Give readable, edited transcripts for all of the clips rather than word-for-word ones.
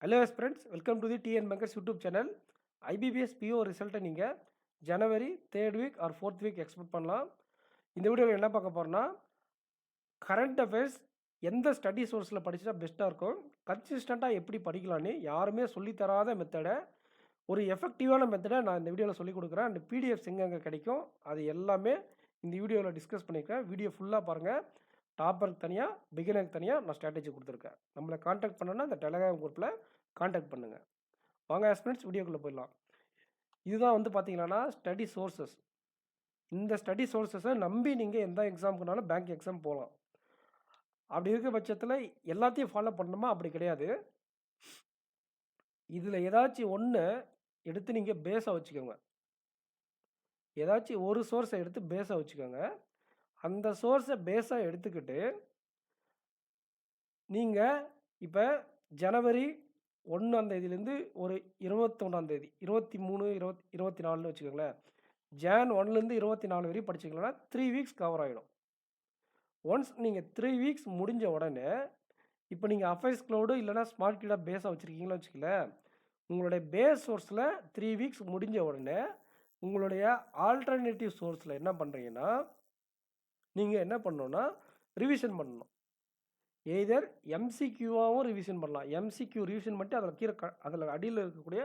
Hello friends, welcome to the TN bankers YouTube channel. IBPS PO ரிசல்ட்டை நீங்கள் ஜனவரி 3rd week or 4th week expect பண்ணலாம். இந்த வீடியோவில் என்ன பார்க்க போகிறோன்னா, கரண்ட் அஃபேர்ஸ் எந்த ஸ்டடி சோர்ஸில் படித்தா பெஸ்ட்டாக இருக்கும், கன்சிஸ்டண்ட்டாக எப்படி படிக்கலான்னு யாருமே சொல்லித்தராத மெத்தடை, ஒரு எஃபெக்டிவான மெத்தடை நான் இந்த வீடியோவில் சொல்லிக் கொடுக்குறேன். அந்த பிடிஎஃப்ஸ் எங்கெங்கே கிடைக்கும் அது எல்லாமே இந்த வீடியோவில் டிஸ்கஸ் பண்ணியிருக்கேன். வீடியோ ஃபுல்லாக பாருங்கள். டாப்பருக்கு தனியாக, பிகினருக்கு தனியாக நான் ஸ்ட்ராட்டஜி கொடுத்துருக்கேன். நம்மளை காண்டாக்ட் பண்ணோன்னா இந்த டெலகிராம் குரூப்பில் காண்டாக்ட் பண்ணுங்கள். வாங்க ஃப்ரெண்ட்ஸ், வீடியோக்குள்ளே போயிடலாம். இதுதான் வந்து பார்த்தீங்கன்னா ஸ்டடி சோர்சஸ். இந்த ஸ்டடி சோர்ஸஸை நம்பி நீங்கள் எந்த எக்ஸாமுக்குனாலும் பேங்க் எக்ஸாம் போகலாம். அப்படி இருக்க பட்சத்தில் எல்லாத்தையும் ஃபாலோ பண்ணணுமா? அப்படி கிடையாது. இதில் ஏதாச்சும் ஒன்று எடுத்து நீங்கள் பேஸாக வச்சுக்கோங்க. ஏதாச்சும் ஒரு சோர்ஸை எடுத்து பேஸாக வச்சுக்கோங்க. அந்த சோர்ஸை பேஸாக எடுத்துக்கிட்டு நீங்கள் இப்போ ஜனவரி 1ஆம் தேதியிலேருந்து ஒரு 21ஆம் தேதி, 23, 24ன்னு வச்சுக்கோங்களேன். ஜான் 1லேருந்து 24 வரையும் படிச்சிங்கன்னா 3 வீக்ஸ் கவர் ஆகிடும். ஒன்ஸ் நீங்கள் 3 வீக்ஸ் முடிஞ்ச உடனே, இப்போ நீங்கள் அஃபேர்ஸ் க்ளவுடு இல்லைனா ஸ்மார்ட் கிடாக பேஸாக வச்சுருக்கீங்களா வச்சுக்கல, உங்களுடைய பேஸ் சோர்ஸில் 3 வீக்ஸ் முடிஞ்ச உடனே உங்களுடைய ஆல்டர்னேட்டிவ் சோர்ஸில் என்ன பண்ணுறீங்கன்னா, நீங்கள் என்ன பண்ணணுன்னா ரிவிஷன் பண்ணணும். எய்தர் எம்சிக்யூவாகவும் ரிவிஷன் பண்ணலாம். எம்சிக்யூ ரிவிஷன் பண்ணிட்டு அதில் கீழே அதில் அடியில் இருக்கக்கூடிய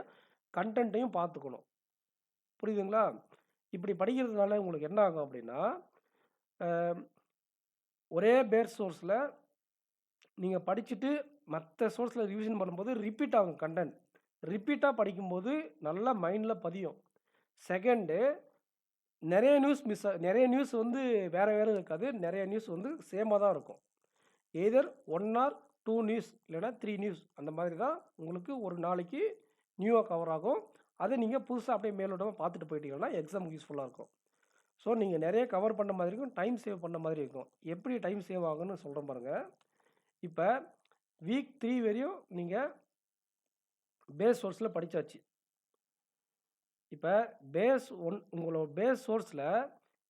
கண்டென்ட்டையும் பார்த்துக்கணும். புரியுதுங்களா? இப்படி படிக்கிறதுனால உங்களுக்கு என்ன ஆகும் அப்படின்னா, ஒரே பேஸ் சோர்ஸில் நீங்கள் படிச்சுட்டு மற்ற சோர்ஸில் ரிவிஷன் பண்ணும்போது ரிப்பீட் ஆகும். கண்டென்ட் ரிப்பீட்டாக படிக்கும்போது நல்லா மைண்டில் பதியும். செகண்டு, நிறைய நியூஸ் வந்து வேறு இருக்காது. நிறைய நியூஸ் வந்து சேமாக தான் இருக்கும். எய்தர் 1 ஆர் 2 நியூஸ் இல்லைனா 3 நியூஸ் அந்த மாதிரி தான் உங்களுக்கு ஒரு நாளைக்கு நியூவாக கவர் ஆகும். அதை நீங்கள் புதுசாக அப்படியே மேலோட்டமாக பார்த்துட்டு போயிட்டீங்கன்னா எக்ஸாமுக்கு யூஸ்ஃபுல்லாக இருக்கும். ஸோ நீங்கள் நிறைய கவர் பண்ண மாதிரி இருக்கும், டைம் சேவ் பண்ண மாதிரி இருக்கும். எப்படி டைம் சேவ் ஆகுன்னு சொல்கிறேன் பாருங்கள். இப்போ வீக் 3 வரையும் நீங்கள் பேஸ் சோர்ஸில் படித்தாச்சு. இப்போ பேஸ் 1 உங்களோட பேஸ் சோர்ஸில்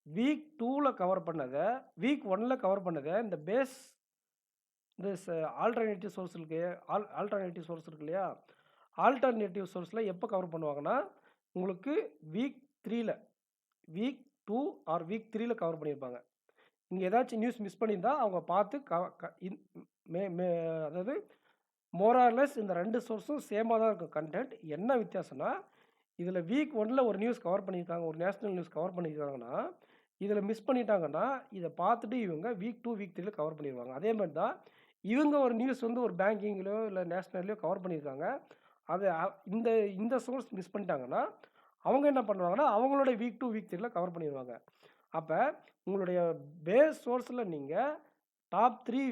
வீக் 2ல் கவர் பண்ணதை, வீக் 1ல் கவர் பண்ணதை இந்த பேஸ் இந்த ஆல்டர்னேட்டிவ் சோர்ஸ் இருக்கு இல்லையா, ஆல்டர்னேட்டிவ் சோர்ஸில் எப்போ கவர் பண்ணுவாங்கன்னா, உங்களுக்கு வீக் 2 ஆர் வீக் 3ல் கவர் பண்ணியிருப்பாங்க. இங்கே ஏதாச்சும் நியூஸ் மிஸ் பண்ணியிருந்தால் அவங்க பார்த்து அதாவது மோரார்லெஸ் இந்த 2 சோர்ஸும் சேமாக தான் இருக்கும் கண்டென்ட். என்ன வித்தியாசம்னா, இதில் வீக் 1ல் ஒரு நியூஸ் கவர் பண்ணியிருக்காங்க, ஒரு நேஷ்னல் நியூஸ் கவர் பண்ணியிருக்காங்கன்னா, இதில் மிஸ் பண்ணிட்டாங்கன்னா இதை பார்த்துட்டு இவங்க வீக் 2 வீக் 3ல் கவர் பண்ணிடுவாங்க. அதே மாதிரி தான் இவங்க ஒரு நியூஸ் வந்து ஒரு பேங்கிங்லையோ இல்லை நேஷ்னல்லையோ கவர் பண்ணியிருக்காங்க. அதை இந்த சோர்ஸ் மிஸ் பண்ணிட்டாங்கன்னா அவங்க என்ன பண்ணுவாங்கன்னா அவங்களோட வீக் 2 வீக் 3ல் கவர் பண்ணிடுவாங்க. அப்போ உங்களுடைய பேஸ் சோர்ஸில் நீங்கள் டாப் 3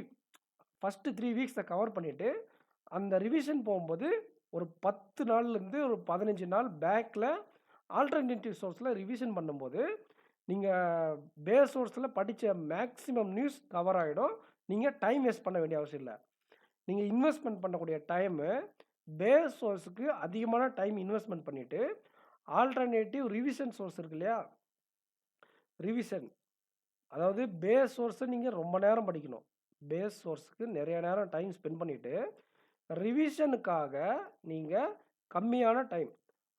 ஃபஸ்ட்டு 3 வீக்ஸை கவர் பண்ணிவிட்டு அந்த ரிவிஷன் போகும்போது ஒரு 10 நாள்லேருந்து ஒரு 15 நாள் பேக்கில் ஆல்டர்னேட்டிவ் சோர்ஸில் ரிவிஷன் பண்ணும்போது நீங்கள் பேஸ் சோர்ஸில் படித்த மேக்ஸிமம் நியூஸ் கவர் ஆகிடும். நீங்கள் டைம் வேஸ்ட் பண்ண வேண்டிய அவசியம் இல்லை. நீங்கள் இன்வெஸ்ட்மெண்ட் பண்ணக்கூடிய டைமு பேஸ் சோர்ஸுக்கு அதிகமான டைம் இன்வெஸ்ட்மெண்ட் பண்ணிவிட்டு ஆல்டர்னேட்டிவ் ரிவிஷன் சோர்ஸ் இருக்கு இல்லையா, ரிவிஷன் அதாவது பேஸ் சோர்ஸை நீங்கள் ரொம்ப நேரம் படிக்கணும். பேஸ் சோர்ஸுக்கு நிறைய நேரம் டைம் ஸ்பெண்ட் பண்ணிவிட்டு ரிவிஷனுக்காக நீங்கள் கம்மியான time,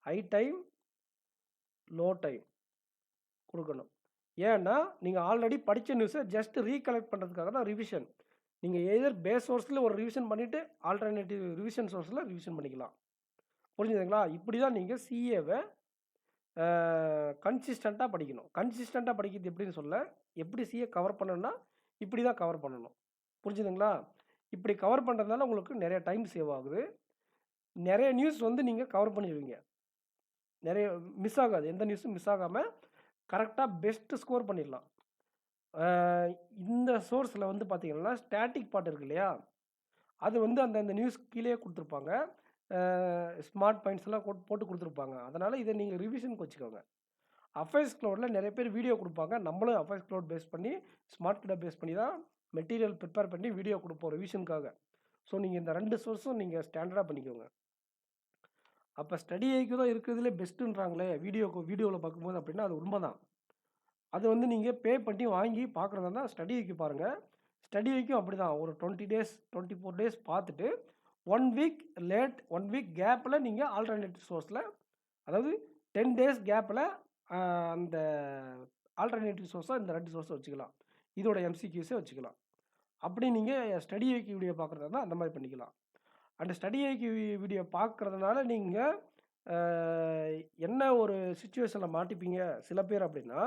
high time low time கொடுக்கணும். ஏன்னா நீங்கள் ஆல்ரெடி படித்த நியூஸை ஜஸ்ட் ரீகலெக்ட் பண்ணுறதுக்காக தான் ரிவிஷன். நீங்கள் எதர் பேஸ் சோர்ஸில் ஒரு ரிவிஷன் பண்ணிவிட்டு ஆல்டர்னேட்டிவ் ரிவிஷன் சோர்ஸில் ரிவிஷன் பண்ணிக்கலாம். புரிஞ்சுதுங்களா? இப்படி தான் நீங்கள் சிஏவை கன்சிஸ்டண்ட்டாக படிக்கணும். கன்சிஸ்டண்ட்டாக படிக்கிறது எப்படின்னு சொல்ல, எப்படி சிஏ கவர் பண்ணணும்னா இப்படி தான் கவர் பண்ணணும். புரிஞ்சுதுங்களா? இப்படி கவர் பண்ணுறதுனால உங்களுக்கு நிறைய டைம் சேவ் ஆகுது. நிறைய நியூஸ் வந்து நீங்கள் கவர் பண்ணிடுவீங்க. நிறைய மிஸ் ஆகாது. எந்த நியூஸும் மிஸ் ஆகாமல் கரெக்டாக பெஸ்ட்டு ஸ்கோர் பண்ணிடலாம். இந்த சோர்ஸில் வந்து பார்த்தீங்கன்னா ஸ்டாட்டிக் பார்ட் இருக்கு இல்லையா, அது வந்து அந்த நியூஸ் கீழே கொடுத்துருப்பாங்க. ஸ்மார்ட் பாயிண்ட்ஸ்லாம் போட்டு கொடுத்துருப்பாங்க. அதனால் இதை நீங்கள் ரிவிஷனுக்கு வச்சுக்கோங்க. அஃபேர்ஸ் க்ளவுடில் நிறைய பேர் வீடியோ கொடுப்பாங்க. நம்மளும் அஃபேர்ஸ் க்ளவுட் பேஸ் பண்ணி ஸ்மார்ட் கிட்ட பேஸ் பண்ணி தான் மெட்டீரியல் ப்ரிப்பேர் பண்ணி வீடியோ கொடுப்போம் ரிவிஷனுக்காக. ஸோ நீங்கள் இந்த 2 சோர்ஸும் நீங்கள் ஸ்டாண்டர்டாக பண்ணிக்கோங்க. அப்போ ஸ்டடி ஐக்கு தான் இருக்கிறதுலே பெஸ்ட்டுன்றாங்களே வீடியோவில் பார்க்கும்போது, அப்படின்னா அது உண்மை தான். அது வந்து நீங்கள் பே பண்ணி வாங்கி பார்க்குறதா இருந்தால் ஸ்டடி ஐக்கு பாருங்கள். ஸ்டடி ஐக்கும் அப்படி தான் ஒரு 20 டேஸ் 24 டேஸ் பார்த்துட்டு 1 வீக் லேட் 1 வீக் கேப்பில் நீங்கள் ஆல்டர்னேட்டிவ் சோர்ஸில், அதாவது 10 டேஸ் கேப்பில் அந்த ஆல்டர்னேட்டிவ் சோர்ஸாக இந்த 2 சோர்ஸை வச்சுக்கலாம். இதோட எம்சிக்யூஸே வச்சுக்கலாம். அப்படி நீங்கள் ஸ்டடி ஐக்யூ வீடியோ பார்க்குறதா இருந்தால் அந்த மாதிரி பண்ணிக்கலாம். அந்த ஸ்டடி ஐக்யூ வீடியோ பார்க்குறதுனால நீங்கள் என்ன ஒரு சுச்சுவேஷனில் மாட்டிப்பீங்க சில பேர் அப்படின்னா,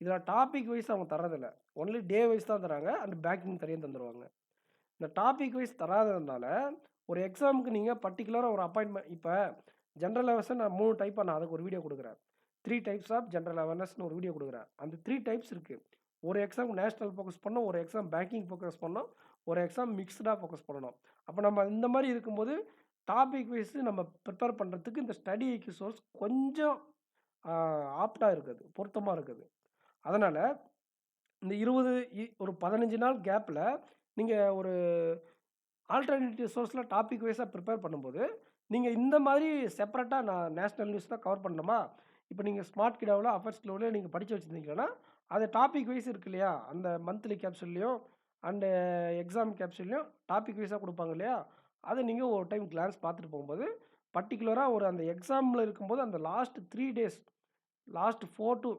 இதில் டாபிக் வைஸ் அவங்க தர்றதில்ல. ஒன்லி டே வைஸ் தான் தராங்க. அண்ட் பேக்கிங் தனியாக தந்துடுவாங்க. இந்த டாபிக் வைஸ் தராததுனால ஒரு எக்ஸாமுக்கு நீங்கள் பர்டிகுலராக ஒரு அப்பாயின்மெண்ட், இப்போ ஜென்ரல் அவேர்னஸ் நான் 3 டைப்பாக நான் அதுக்கு ஒரு வீடியோ கொடுக்குறேன். 3 டைப்ஸ் ஆஃப் ஜென்ரல் அவேர்னஸ்னு ஒரு வீடியோ கொடுக்குறேன். அந்த 3 டைப்ஸ் இருக்குது. ஒரு எக்ஸாம் நேஷ்னல் ஃபோக்கஸ் பண்ணணும், ஒரு எக்ஸாம் பேங்கிங் ஃபோக்கஸ் பண்ணணும், ஒரு எக்ஸாம் மிக்ஸ்டாக ஃபோக்கஸ் பண்ணணும். அப்போ நம்ம இந்த மாதிரி இருக்கும்போது டாபிக் வைஸ் நம்ம ப்ரிப்பேர் பண்ணுறதுக்கு இந்த ஸ்டடி ஐக்யூ சோர்ஸ் கொஞ்சம் ஆப்டாக இருக்குது, பொருத்தமாக இருக்குது. அதனால் இந்த ஒரு 15 நாள் கேப்பில் நீங்கள் ஒரு ஆல்டர்னேட்டிவ் சோர்ஸில் டாபிக் வைஸாக ப்ரிப்பேர் பண்ணும்போது நீங்கள் இந்த மாதிரி செப்பரேட்டாக நான் நேஷ்னல் நியூஸ் தான் கவர் பண்ணணுமா, இப்போ நீங்கள் ஸ்மார்ட் கிடாவில் அஃபேர்ஸ் கிலோவில் நீங்கள் படித்து வச்சுருந்தீங்கன்னா அது டாபிக் வைஸ் இருக்கு இல்லையா, அந்த மந்த்லி கேப்சூல்லையும் அண்டு எக்ஸாம் கேப்சூல்லையும் டாபிக் வைஸாக கொடுப்பாங்க இல்லையா, அதை நீங்கள் ஒரு டைம் கிளான்ஸ் பார்த்துட்டு போகும்போது பர்டிகுலராக ஒரு அந்த எக்ஸாமில் இருக்கும்போது அந்த லாஸ்ட் 3 டேஸ், லாஸ்ட் 4 to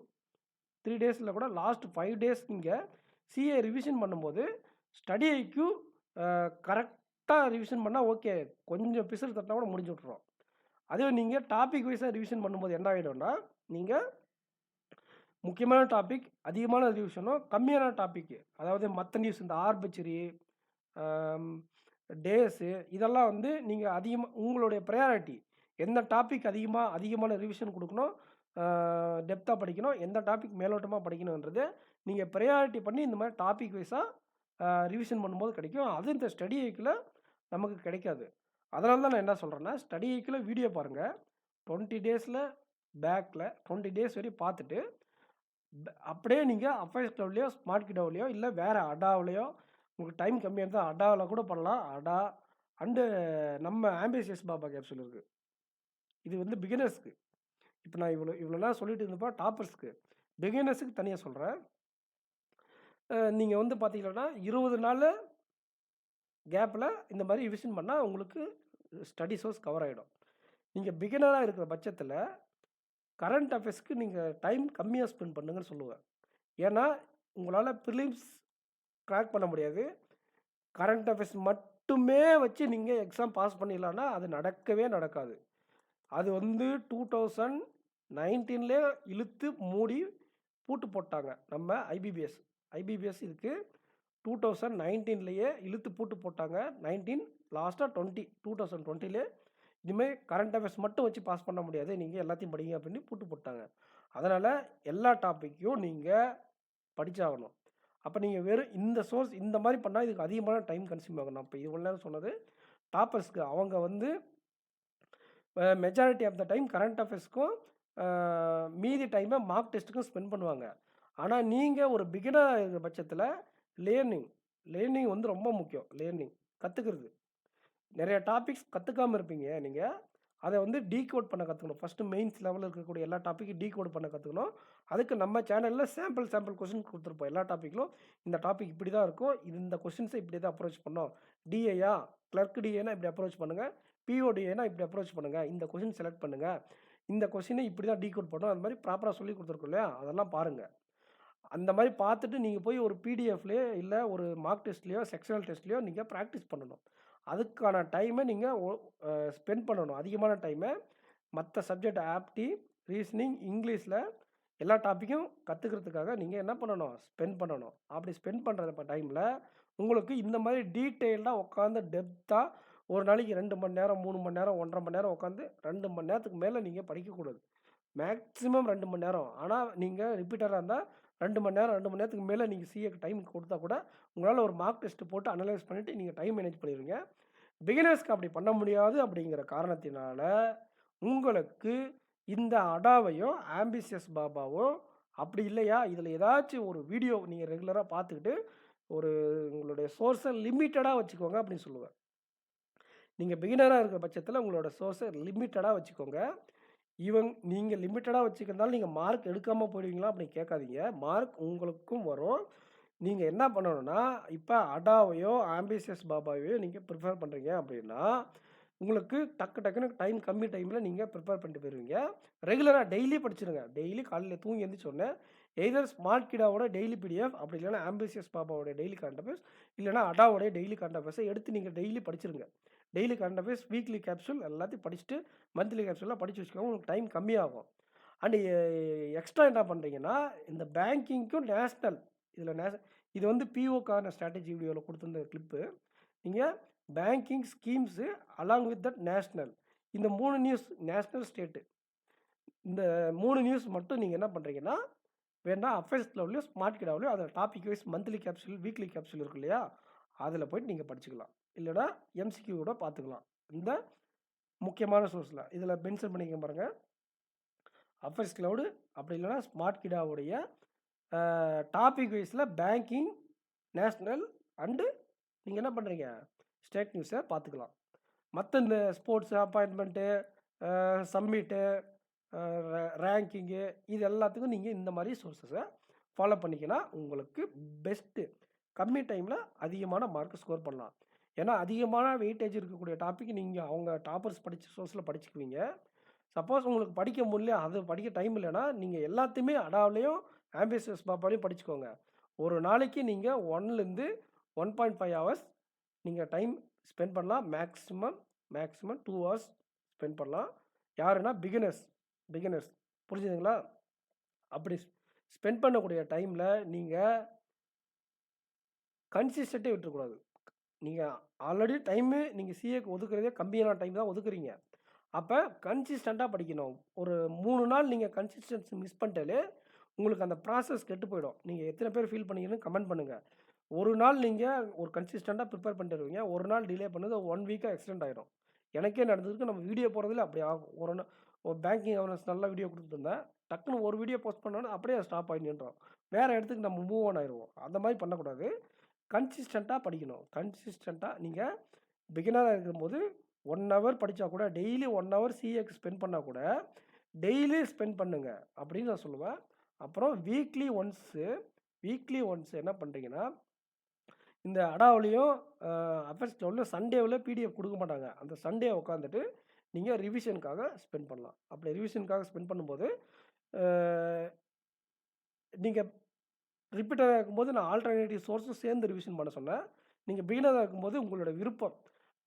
3 டேஸில் கூட லாஸ்ட் 5 டேஸ் நீங்கள் சிஏ ரிவிஷன் பண்ணும்போது ஸ்டடி ஐக்யூ கரெக்டாக ரிவிஷன் பண்ணால் ஓகே, கொஞ்சம் பிசல் தட்டினா கூட முடிஞ்சு விட்ருவோம். அதே நீங்கள் டாபிக் வைஸாக ரிவிஷன் பண்ணும்போது என்ன ஆகிடும்னா, நீங்கள் முக்கியமான டாபிக் அதிகமான ரிவிஷனும், கம்மியான டாபிக் அதாவது மற்ற நியூஸ் இந்த ஆர்பிச்சரி டேஸு இதெல்லாம் வந்து நீங்கள் அதிகமாக உங்களுடைய ப்ரையாரிட்டி எந்த டாபிக் அதிகமான ரிவிஷன் கொடுக்கணும், டெப்த்தாக படிக்கணும், எந்த டாபிக் மேலோட்டமாக படிக்கணுன்றது நீங்கள் ப்ரையாரிட்டி பண்ணி இந்த மாதிரி டாபிக் வைஸாக ரிவிஷன் பண்ணும்போது கிடைக்கும். அது இந்த ஸ்டடி ஐக்கில் நமக்கு கிடைக்காது. அதனால தான் நான் என்ன சொல்கிறேன்னா, ஸ்டடி ஐக்கில் வீடியோ பாருங்கள். 20 டேஸில் பேக்கில் 20 டேஸ் வரையும் பார்த்துட்டு அப்படியே நீங்கள் அஃபேர்ஸ் கிளப்லையோ ஸ்மார்ட் கிடவுலையோ இல்லை வேறு அடாவிலையோ உங்களுக்கு டைம் கம்மியாக இருந்தால் அடாவில் கூட பண்ணலாம். அடா அண்டு நம்ம ஆம்பிஷியஸ் பாபா கேப்சூல் இருக்குது. இது வந்து பிகினர்ஸ்க்கு. இப்போ நான் இவ்வளோலாம் சொல்லிட்டு இருந்தப்போ டாப்பர்ஸ்க்கு, பிகினர்ஸுக்கு தனியாக சொல்கிறேன். நீங்கள் வந்து பார்த்தீங்கன்னா 20 நாள் கேப்பில் இந்த மாதிரி ரிவிஷன் பண்ணால் உங்களுக்கு ஸ்டடி சோர்ஸ் கவர் ஆகிடும். நீங்கள் பிகினராக இருக்கிற பட்சத்தில் கரண்ட் அஃபேர்ஸ்க்கு நீங்கள் டைம் கம்மியாக ஸ்பெண்ட் பண்ணுங்கன்னு சொல்லுவேன். ஏன்னா உங்களால் ப்ரிலிம்ஸ் கிராக் பண்ண முடியாது. கரண்ட் அஃபேர்ஸ் மட்டுமே வச்சு நீங்கள் எக்ஸாம் பாஸ் பண்ணிடலான்னா அது நடக்கவே நடக்காது. அது வந்து 2019லே இழுத்து மூடி பூட்டு போட்டாங்க நம்ம ஐபிபிஎஸ் இதுக்கு 2019லேயே இழுத்து பூட்டு போட்டாங்க. 19 லாஸ்ட்டாக 2020லே இனிமேல் கரண்ட் அஃபேர்ஸ் மட்டும் வச்சு பாஸ் பண்ண முடியாது, நீங்கள் எல்லாத்தையும் படிங்க அப்படின்னு பூட்டு போட்டாங்க. அதனால் எல்லா டாப்பிக்கையும் நீங்கள் படித்தாகணும். அப்போ நீங்கள் வெறும் இந்த சோர்ஸ் இந்த மாதிரி பண்ணால் இதுக்கு அதிகமான டைம் கன்சியூம் ஆகும். நான் இப்போ இவ்வளோ நேரம் சொன்னது டாப்பர்ஸ்க்கு. அவங்க வந்து majority of the time current அஃபேர்ஸ்க்கும் மீதி டைமை மார்க் டெஸ்ட்டுக்கும் ஸ்பெண்ட் பண்ணுவாங்க. ஆனால் நீங்கள் ஒரு பிகினராக இருக்கிற பட்சத்தில் லேர்னிங் வந்து ரொம்ப முக்கியம். கற்றுக்கிறது நிறைய டாபிக்ஸ் கற்றுக்காமல் இருப்பீங்க. நீங்கள் அதை வந்து டீகோட் பண்ண கற்றுக்கணும். ஃபஸ்ட்டு மெயின்ஸ் லெவலில் இருக்கக்கூடிய எல்லா டாப்பிக்கும் டீகோட் பண்ண கற்றுக்கணும். அதுக்கு நம்ம சேனலில் சாம்பிள் கொஸ்டின் கொடுத்துருப்போம். எல்லா டாப்பிக்லும் இந்த டாபிக் இப்படி தான் இருக்கும், இந்த கொஸ்டின்ஸை இப்படி தான் அப்ரோச் பண்ணோம். டிஏயா கிளர்க் டிஏனா இப்படி அப்ரோச் பண்ணுங்கள், பிஓடிஏனா இப்படி அப்ரோச் பண்ணுங்கள், இந்த கொஸ்டின் செலக்ட் பண்ணுங்கள், இந்த கொஸ்டினை இப்படி தான் டீகோட் பண்ணோம். அந்த மாதிரி ப்ராப்பராக சொல்லி கொடுத்துருக்கோம் இல்லையா, அதெல்லாம் பாருங்கள். அந்த மாதிரி பார்த்துட்டு நீங்கள் போய் ஒரு பிடிஎஃப்லேயோ இல்லை ஒரு மார்க் டெஸ்ட்லேயோ செக்ஷனல் டெஸ்ட்லேயோ நீங்கள் ப்ராக்டிஸ் பண்ணணும். அதுக்கான டைமை நீங்கள் ஸ்பெண்ட் பண்ணணும். அதிகமான டைமை மற்ற சப்ஜெக்ட் ஆப்டி, ரீசனிங், இங்கிலீஷில் எல்லா டாப்பிக்கும் கற்றுக்கிறதுக்காக நீங்கள் என்ன பண்ணணும், ஸ்பெண்ட் பண்ணணும். அப்படி ஸ்பெண்ட் பண்ணுற டைமில் உங்களுக்கு இந்த மாதிரி டீட்டெயில்டாக உட்காந்து டெப்த்தாக ஒரு நாளைக்கு 2 மணி நேரம் 3 மணி நேரம் 1.5 மணி நேரம் உட்காந்து 2 மணி நேரத்துக்கு மேலே நீங்கள் படிக்கக்கூடாது. மேக்ஸிமம் 2 மணி நேரம். ஆனால் நீங்கள் ரிப்பீட்டராக இருந்தால் 2 மணி நேரத்துக்கு மேலே நீங்கள் சிஏக்கு டைம் கொடுத்தா கூட உங்களால் ஒரு மார்க் டெஸ்ட்டு போட்டு அனலைஸ் பண்ணிவிட்டு நீங்கள் டைம் மேனேஜ் பண்ணிடுவீங்க. பிகினர்ஸ்க்கு அப்படி பண்ண முடியாது. அப்படிங்கிற காரணத்தினால உங்களுக்கு இந்த அடாவையோ ஆம்பிஷியஸ் பாபாவோ அப்படி இல்லையா இதில் ஏதாச்சும் ஒரு வீடியோ நீங்கள் ரெகுலராக பார்த்துக்கிட்டு ஒரு உங்களுடைய சோர்ஸை லிமிட்டடாக வச்சுக்கோங்க அப்படின்னு சொல்லுவேன். நீங்கள் பிகினராக இருக்கிற பட்சத்தில் உங்களோட சோர்ஸை லிமிட்டடாக வச்சுக்கோங்க. நீங்கள் லிமிட்டடாக வச்சுக்கிறதால நீங்கள் மார்க் எடுக்காமல் போயிடுவீங்களா அப்படின்னு கேட்காதீங்க. மார்க் உங்களுக்கும் வரும். நீங்கள் என்ன பண்ணணும்னா, இப்போ அடாவையோ ஆம்பிஷியஸ் பாபாவையோ நீங்கள் ப்ரிஃபர் பண்ணுறீங்க அப்படின்னா, உங்களுக்கு டக்குன்னு டைம் கம்மி டைமில் நீங்கள் ப்ரிப்பேர் பண்ணிட்டு போயிருவீங்க. ரெகுலராக டெய்லி படிச்சிருங்க. டெய்லி காலையில் தூங்கி எந்திரிச்ச உடனே எய்தர் ஸ்மார்ட் கிடாவோட டெய்லி பிடிஎஃப், அப்படி இல்லைனா ஆம்பிஷியஸ் பாபாவோட டெய்லி கரண்ட் அஃபேர்ஸ், இல்லைனா அடாவோடைய டெய்லி கரண்ட் அஃபேர்ஸை எடுத்து நீங்கள் டெய்லி படிச்சிருங்க. Daily current affairs, weekly capsule எல்லாத்தையும் படிச்சுட்டு மந்த்லி கேப்சூலாக படித்து வச்சுக்கோங்க. உங்களுக்கு டைம் கம்மியாகும். அண்டு எக்ஸ்ட்ரா என்ன பண்ணுறீங்கன்னா, இந்த பேங்கிங்க்கும் நேஷ்னல் இதில் இது வந்து பிஓக்கான ஸ்ட்ராட்டஜி வீடியோவில் கொடுத்துருந்த கிளிப்பு. நீங்கள் banking schemes along with that national, இந்த 3 நியூஸ், நேஷ்னல், ஸ்டேட்டு, இந்த 3 நியூஸ் மட்டும் நீங்கள் என்ன பண்ணுறீங்கன்னா, வேணா அஃபேர்ஸ் லெவல்லையும் ஸ்மார்ட் கிடாவிலையும் அதில் topic wise monthly capsule, weekly capsule இருக்கு இல்லையா, அதில் போய்ட்டு நீங்கள் படிச்சுக்கலாம். இல்லைனா எம்சிக்யூ கூட பார்த்துக்கலாம். இந்த முக்கியமான சோர்ஸில் இதில் மென்ஷன் பண்ணிக்க பாருங்கள். அஃபேர்ஸ் கிளவுடு, அப்படி இல்லைனா ஸ்மார்ட் கிடாவுடைய டாபிக் வைஸில் பேங்கிங், நேஷ்னல் அண்டு நீங்கள் என்ன பண்ணுறீங்க, ஸ்டேட் நியூஸை பார்த்துக்கலாம். மற்ற இந்த ஸ்போர்ட்ஸு, அப்பாயின்மெண்ட்டு, சம்மிட்டு, ரேங்கிங்கு, இது எல்லாத்துக்கும் நீங்கள் இந்த மாதிரி சோர்ஸஸை ஃபாலோ பண்ணிக்கினா உங்களுக்கு பெஸ்ட்டு. கம்மி டைமில் அதிகமான மார்க் ஸ்கோர் பண்ணலாம். ஏன்னா அதிகமான வெயிட்டேஜ் இருக்கக்கூடிய டாபிக் நீங்கள் அவங்க டாப்பர்ஸ் படித்த சோர்ஸில் படிச்சுக்குவீங்க. சப்போஸ் உங்களுக்கு படிக்க முடியல, அது படிக்க டைம் இல்லைன்னா நீங்கள் எல்லாத்தையுமே அடாவிலையும் ஆம்பிஷியஸ் பாப்பாலையும் படிச்சுக்கோங்க. ஒரு நாளைக்கு நீங்கள் 1லேருந்து 1.5 ஹவர்ஸ் நீங்கள் டைம் ஸ்பெண்ட் பண்ணலாம். மேக்ஸிமம் 2 ஹவர்ஸ் ஸ்பெண்ட் பண்ணலாம். யாருன்னா பிகினர்ஸ் புரிஞ்சுதுங்களா? அப்படி ஸ்பெண்ட் பண்ணக்கூடிய டைமில் நீங்கள் கன்சிஸ்டண்ட்டே விட்டுறக்கூடாது. நீங்கள் ஆல்ரெடி டைமு நீங்கள் சிஏக்கு ஒதுக்குறதே கம்மியான டைம் தான் ஒதுக்குறீங்க. அப்போ கன்சிஸ்டண்ட்டாக படிக்கணும். ஒரு 3 நாள் நீங்கள் கன்சிஸ்டன்சி மிஸ் பண்ணிட்டாலே உங்களுக்கு அந்த ப்ராசஸ் கெட்டு போயிடும். நீங்கள் எத்தனை பேர் ஃபீல் பண்ணீங்கன்னு கமெண்ட் பண்ணுங்கள். ஒரு நாள் நீங்கள் ஒரு கன்சிஸ்டண்ட்டாக ப்ரிப்பேர் பண்ணிட்டு வருவீங்க, ஒரு நாள் டிலே பண்ணது 1 வீக்காக எக்ஸ்டெண்ட் ஆகிடும். எனக்கே நடந்திருக்கு. நம்ம வீடியோ போகிறதுல அப்படி ஆகும். ஒரு பேங்கிங் அவேர்னஸ் நல்ல வீடியோ கொடுத்துருந்தேன், டக்குன்னு ஒரு வீடியோ போஸ்ட் பண்ணோன்னே அப்படியே ஸ்டாப் ஆகி நின்றோம். வேறு இடத்துக்கு நம்ம மூவ் ஆன் ஆயிடுவோம். அந்த மாதிரி பண்ணக்கூடாது. கன்சிஸ்டண்ட்டாக படிக்கணும். கன்சிஸ்டண்ட்டாக நீங்கள் பிகினராக இருக்கும்போது 1 ஹவர் படித்தா கூட, டெய்லி 1 ஹவர் சிஏக்கு ஸ்பெண்ட் பண்ணால் கூட டெய்லி ஸ்பெண்ட் பண்ணுங்க அப்படின்னு நான் சொல்லுவேன். அப்புறம் வீக்லி ஒன்ஸு என்ன பண்ணுறீங்கன்னா, இந்த அடாவிலையும் அஃபேர்ஸ் லெவலில் சண்டேவில் பிடிஎஃப் கொடுக்க மாட்டாங்க. அந்த சண்டே உட்காந்துட்டு நீங்கள் ரிவிஷனுக்காக ஸ்பெண்ட் பண்ணலாம். அப்படி ரிவிஷனுக்காக ஸ்பெண்ட் பண்ணும்போது நீங்கள் ரிப்பீட்டடாக இருக்கும்போது நான் ஆல்டர்னேட்டிவ் சோர்ஸும் சேர்ந்து ரிவிஷன் பண்ண சொன்னேன். நீங்கள் பிகினராக இருக்கும்போது உங்களோட விருப்பம்,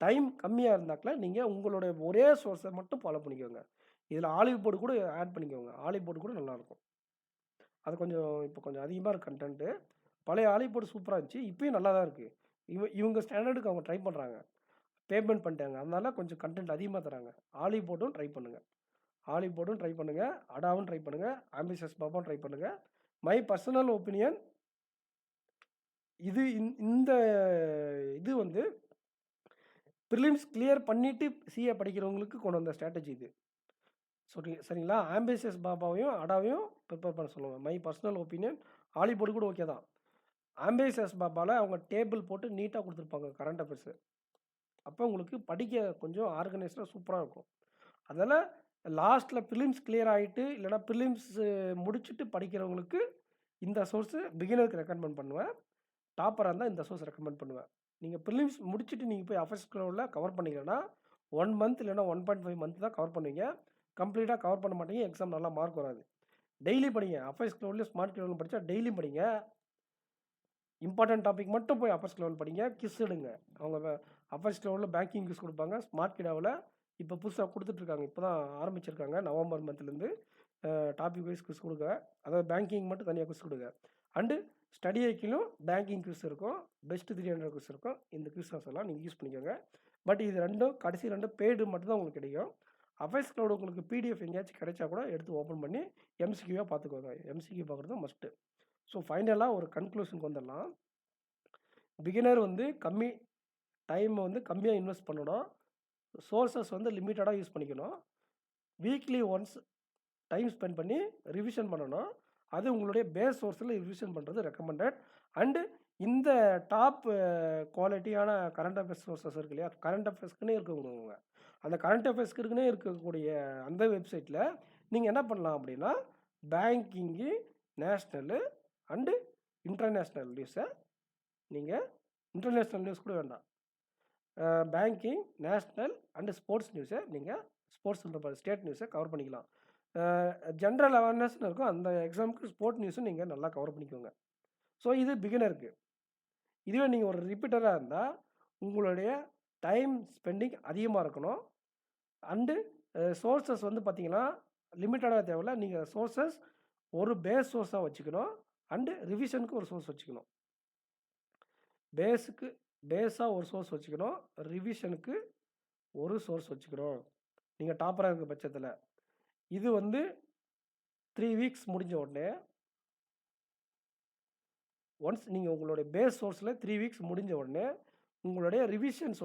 டைம் கம்மியாக இருந்தாக்கல நீங்கள் உங்களோட ஒரே சோர்ஸை மட்டும் ஃபாலோ பண்ணிக்கோங்க. இதில் ஆலிவ் போர்டு கூட ஆட் பண்ணிக்கோங்க. ஆலிவ் போர்டு கூட நல்லாயிருக்கும். அது இப்போ கொஞ்சம் அதிகமாக இருக்குது கண்டென்ட்டு. பழைய ஆலிவ் போர்டு சூப்பராக இருந்துச்சு. இப்போயும் நல்லா தான் இருக்குது. இவங்க ஸ்டாண்டர்டுக்கு அவங்க ட்ரை பண்ணுறாங்க. பேமெண்ட் பண்ணிட்டாங்க. அதனால கொஞ்சம் கண்டென்ட் அதிகமாக தராங்க. ஆலிவ் போர்டும் ட்ரை பண்ணுங்கள். அடாவும் ட்ரை பண்ணுங்கள். ஆம்பிஷியஸ் பாபாவும் ட்ரை பண்ணுங்கள். மை பர்சனல் ஒப்பீனியன், இந்த இது வந்து ப்ரிலிம்ஸ் கிளியர் பண்ணிவிட்டு சிஏ படிக்கிறவங்களுக்கு கொண்டு வந்த ஸ்ட்ராட்டஜி இது. சரிங்களா? ஆம்பிஷியஸ் பாபாவையும் அடாவையும் ப்ரிப்பேர் பண்ண சொல்லுவேன். My personal opinion. Olive board கூட ஓகே தான். ஆம்பிஷியஸ் பாபாவில் அவங்க டேபிள் போட்டு நீட்டாக கொடுத்துருப்பாங்க கரண்ட் அஃபேர்ஸு. அப்போ உங்களுக்கு படிக்க கொஞ்சம் ஆர்கனைஸ்டாக சூப்பராக இருக்கும். அதனால் லாஸ்ட்டில் ப்ரிலிம்ஸ் கிளியர் ஆகிட்டு இல்லைனா ப்ரிலிம்ஸ் முடிச்சுட்டு படிக்கிறவங்களுக்கு இந்த சோர்ஸு பிகினருக்கு ரெக்கமெண்ட் பண்ணுவேன். டாப்பராக இருந்தால் இந்த சோர்ஸ் ரெக்கமெண்ட் பண்ணுவேன். நீங்கள் ப்ரிலிம்ஸ் முடிச்சுட்டு நீங்கள் போய் அஃபேர்ஸ் கிளவுடில் கவர் பண்ணிங்கன்னா 1 மந்த் இல்லைனா 1.5 மந்த் தான் கவர் பண்ணுவீங்க. கம்ப்ளீட்டாக கவர் பண்ண மாட்டீங்க. எக்ஸாம் நல்லா மார்க் வராது. டெய்லி படிங்க. அஃபேர்ஸ் கிளவுட்லேயும் ஸ்மார்ட் கிளவுடில் படித்தா டெய்லியும் படிங்க. இம்பார்ட்டன்ட் டாபிக் மட்டும் போய் அஃபேர்ஸ் கிளவுடில் படிங்க. கிஸ் எடுங்க. அவங்க அஃபேர்ஸ் கிளவுடில் பேங்கிங் கிஸ் கொடுப்பாங்க. ஸ்மார்ட் கிடாவில் இப்போ புதுசாக கொடுத்துட்ருக்காங்க. இப்போ தான் ஆரம்பிச்சிருக்காங்க. நவம்பர் மந்த்லேருந்து டாபிக் வைஸ் குவிஸ் கொடுங்க. அதாவது பேங்கிங் மட்டும் தனியாக குவிஸ் கொடுங்க. அண்டு ஸ்டடி ஐக்கிலும் பேங்கிங் குவிஸ் இருக்கும். பெஸ்ட்டு 300 குவிஸ் இருக்கும். இந்த குவிஸஸ் எல்லாம் நீங்கள் யூஸ் பண்ணிக்கோங்க. பட் இது கடைசி ரெண்டும் பெய்டு மட்டும் தான் உங்களுக்கு கிடைக்கும். அஃபேர்ஸ் கிளவுட் உங்களுக்கு பிடிஎஃப் எங்கேயாச்சும் கிடைச்சா கூட எடுத்து ஓப்பன் பண்ணி எம்சிக்யூவாக பார்த்துக்கோங்க. எம்சிக்யூ பார்க்குறது மஸ்ட்டு. ஸோ ஃபைனலாக ஒரு கன்க்ளூஷனுக்கு வந்துடலாம். பிகினர் வந்து கம்மியாக இன்வெஸ்ட் பண்ணணும். சோர்ஸஸ் வந்து லிமிட்டடாக யூஸ் பண்ணிக்கணும். வீக்லி ஒன்ஸ் டைம் ஸ்பெண்ட் பண்ணி ரிவிஷன் பண்ணணும். அது உங்களுடைய பேஸ் சோர்ஸில் ரிவிஷன் பண்ணுறது ரெக்கமெண்டட். அண்டு இந்த டாப் குவாலிட்டியான கரண்ட் அஃபேர்ஸ் சோர்ஸஸ் இருக்கு இல்லையா, கரண்ட் அஃபேர்ஸ்க்குன்னே இருக்கவங்க, அந்த கரண்ட் அஃபேர்ஸ்க்குன்னே இருக்கக்கூடிய அந்த வெப்சைட்டில் நீங்கள் என்ன பண்ணலாம் அப்படின்னா, பேங்கிங்கு, நேஷ்னலு அண்டு இன்டர்நேஷ்னல் நியூஸை நீங்கள் இன்டர்நேஷ்னல் நியூஸ் கூட வேண்டாம், பேங்கிங், நேஷ்னல் அண்டு ஸ்போர்ட்ஸ் நியூஸை நீங்கள் ஸ்டேட் நியூஸை கவர் பண்ணிக்கலாம். ஜென்ரல் அவேர்னஸ்னு இருக்கும், அந்த எக்ஸாமுக்கு ஸ்போர்ட் நியூஸும் நீங்கள் நல்லா கவர் பண்ணிக்கோங்க. ஸோ இது பிகினருக்கு. இதுவே நீங்கள் ஒரு ரிப்பீட்டராக இருந்தால் உங்களுடைய டைம் ஸ்பெண்டிங் அதிகமாக இருக்கணும். அண்டு சோர்ஸஸ் வந்து பார்த்திங்கன்னா லிமிட்டடாக தேவையில்ல. நீங்கள் சோர்ஸஸ் ஒரு பேஸ் சோர்ஸாக வச்சுக்கணும், அண்டு ரிவிஷனுக்கு ஒரு சோர்ஸ் வச்சுக்கணும். பேஸாக ஒரு சோர்ஸ் வச்சுக்கணும், ரிவிஷனுக்கு ஒரு சோர்ஸ் வச்சுக்கணும் நீங்கள் டாப்பராக இருக்க பட்சத்தில். இது வந்து 3 வீக்ஸ் முடிஞ்ச உடனே, ஒன்ஸ் நீங்கள் உங்களுடைய பேஸ் சோர்ஸில் 3 வீக்ஸ் முடிஞ்ச உடனே உங்களுடைய ரிவிஷன்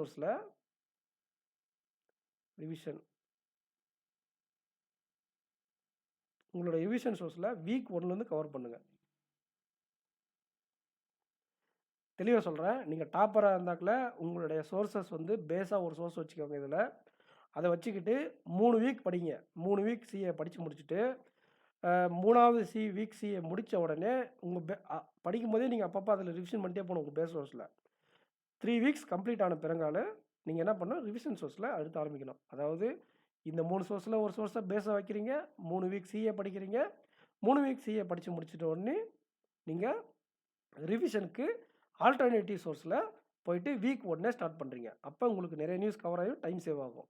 சோர்ஸில் வீக் 1லேருந்து கவர் பண்ணுங்கள். தெளிவாக சொல்கிறேன், நீங்கள் டாப்பராக இருந்தாக்கில் உங்களுடைய சோர்ஸஸ் வந்து பேஸாக ஒரு சோர்ஸ் வச்சுக்கோங்க. இதில் அதை வச்சுக்கிட்டு 3 வீக் படிங்க. 3 வீக் சிஏ படித்து முடிச்சுட்டு 3வது வீக் சிஏ முடித்த உடனே படிக்கும்போதே நீங்கள் அப்பப்போ அதில் ரிவிஷன் பண்ணிட்டே போகணும். உங்கள் பேஸ் சோர்ஸில் 3 வீக்ஸ் கம்ப்ளீட் ஆன பிறகால நீங்கள் என்ன பண்ணணும், ரிவிஷன் சோர்ஸில் அடுத்து ஆரம்பிக்கணும். அதாவது இந்த 3 சோர்ஸில் ஒரு சோர்ஸை பேஸாக வைக்கிறீங்க, 3 வீக் சிஏ படிக்கிறீங்க, 3 வீக் சிஏ படித்து முடிச்சிட்ட உடனே நீங்கள் ரிவிஷனுக்கு ஆல்டர்னேட்டிவ் சோர்ஸில் போயிட்டு வீக் 1 ஸ்டார்ட் பண்ணுறீங்க. அப்போ உங்களுக்கு நிறைய நியூஸ் கவர் ஆகிடும், டைம் சேவ் ஆகும்.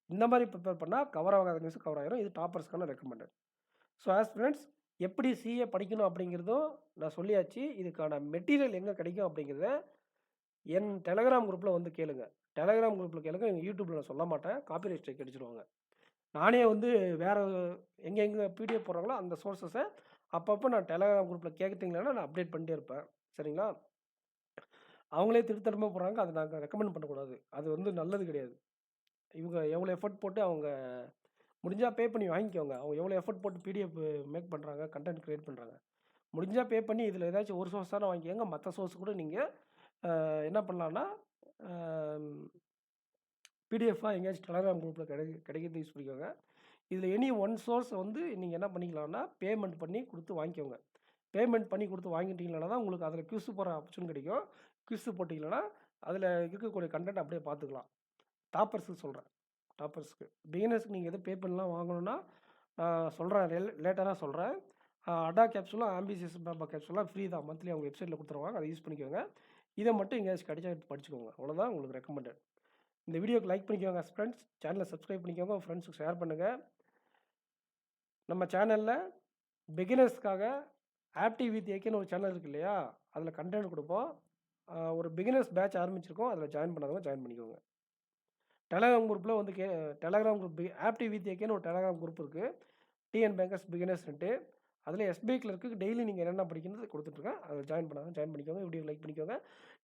இந்த மாதிரி ப்ரிப்பேர் பண்ணால் கவர் ஆகாத நியூஸ் கவர் ஆகிடும். இது டாப்பர்ஸ்க்கான ரெக்கமெண்டட். ஸோ ஆஸ் ஃப்ரெண்ட்ஸ், எப்படி சிஏ படிக்கணும் அப்படிங்கிறதும் நான் சொல்லியாச்சு. இதுக்கான மெட்டீரியல் எங்கே கிடைக்கும் அப்படிங்கிறத என் டெலகிராம் குரூப்பில் வந்து கேளுங்க. டெலகிராம் குரூப்பில் கேளுங்க, எங்கள் யூடியூப்பில் நான் சொல்ல மாட்டேன், காப்பிரைட் ஸ்ட்ரைக் அடிச்சிடுவாங்க. நானே வந்து வேறு எங்கெங்கே பிடிஎஃப் போடுறாங்களோ அந்த சோர்ஸஸை அப்பப்போ நான் டெலகிராம் குரூப்பில் கேட்குறீங்களா நான் அப்டேட் பண்ணிட்டே இருப்பேன். சரிங்களா? அவங்களே திருத்தரமாக போடுறாங்க, அதை நாங்கள் ரெக்கமெண்ட் பண்ணக்கூடாது. அது வந்து நல்லது கிடையாது. இவங்க எவ்வளோ எஃபர்ட் போட்டு அவங்க முடிஞ்சால் பே பண்ணி வாங்கிக்கோங்க. அவங்க எவ்வளோ எஃபர்ட் போட்டு பிடிஎஃப் மேக் பண்ணுறாங்க, கண்டென்ட் க்ரியேட் பண்ணுறாங்க. முடிஞ்சால் பே பண்ணி இதில் ஏதாச்சும் ஒரு சோர்ஸ் தானே வாங்கிக்கோங்க. மற்ற சோர்ஸ் கூட நீங்கள் என்ன பண்ணலான்னா பிடிஎஃபாக எங்கேயாச்சும் டெலகிராம் குரூப்பில் கிடைக்கிறது யூஸ் பண்ணிக்கோங்க. இதில் எனி ஒன் சோர்ஸ் வந்து நீங்கள் என்ன பண்ணிக்கலாம்னா பேமெண்ட் பண்ணி கொடுத்து வாங்கிக்கோங்க. பேமெண்ட் பண்ணி கொடுத்து வாங்கிட்டீங்களா தான் உங்களுக்கு அதில் கியூஸ் போகிற ஆப்ஷன் கிடைக்கும். கியூஸ் போட்டிங்கன்னா அதில் இருக்கக்கூடிய கண்டென்ட் அப்படியே பார்த்துக்கலாம். டாப்பர்ஸுக்கு சொல்கிறேன், டாப்பர்ஸ்க்கு. பிகினர்ஸ்க்கு நீங்கள் எதுவும் பே பண்ணலாம் வாங்கணுன்னா சொல்கிறேன், லேட்டராக சொல்கிறேன். அடா கேப்சூலும் ஆம்பிசியஸ் பாபா கேப்சூலாம் ஃப்ரீ தான், மந்த்லி அவங்க வெப்சைட்டில் கொடுத்துருவாங்க, அதை யூஸ் பண்ணிக்கோங்க. இதை மட்டும் எங்கேயாச்சும் கிடைச்சா எடுத்து படிச்சுக்கோங்க. அவ்வளோதான் உங்களுக்கு ரெக்கமெண்டட். இந்த வீடியோக்கு லைக் பண்ணிக்கோங்க ஃப்ரெண்ட்ஸ், சேனலை சப்ஸ்கிரைப் பண்ணிக்கோங்க, உங்கள் ஃப்ரெண்ட்ஸுக்கு ஷேர் பண்ணுங்கள். நம்ம சேனலில் பிகினர்ஸ்க்காக ஆப்டி வித் ஏகேன்னு ஒரு சேனல் இருக்குது இல்லையா, அதில் கண்டென்ட் கொடுப்போம். ஒரு பிகினர்ஸ் பேட்ச் ஆரம்பிச்சிருக்கோம், அதில் ஜாயின் பண்ணாதவங்க ஜாயின் பண்ணிக்கோங்க. டெலகிராம் குரூப்பில் வந்து டெலகிராம் குரூப் ஆப்டி வித் ஏகேன்னு ஒரு டெலகிராம் குரூப் இருக்குது, டிஎன் பேங்கர்ஸ் பிகினர்ஸ்ன்ட்டு. அதில் எஸ்பிஐ கிளர்க்கு டெய்லி நீங்கள் என்னென்ன படிக்கிறது கொடுத்துட்ருக்கேன், அதில் ஜாயின் பண்ணாதான் ஜாயின் பண்ணிக்கோங்க. வீடியோ லைக் பண்ணிக்கோங்க.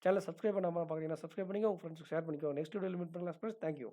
சேனலை சப்ஸ்கிரைப் பண்ணாமல் பார்க்குறீங்கன்னா சப்ஸ்கிரைப் பண்ணிக்கோங்க, உங்கள் ஃப்ரெண்ட்ஸுக்கு ஷேர் பண்ணிக்கோங்க. நெக்ஸ்ட் வீடியோவில் மீட் பண்ணலாம் ஃப்ரெண்ட்ஸ். தேங்க்யூ.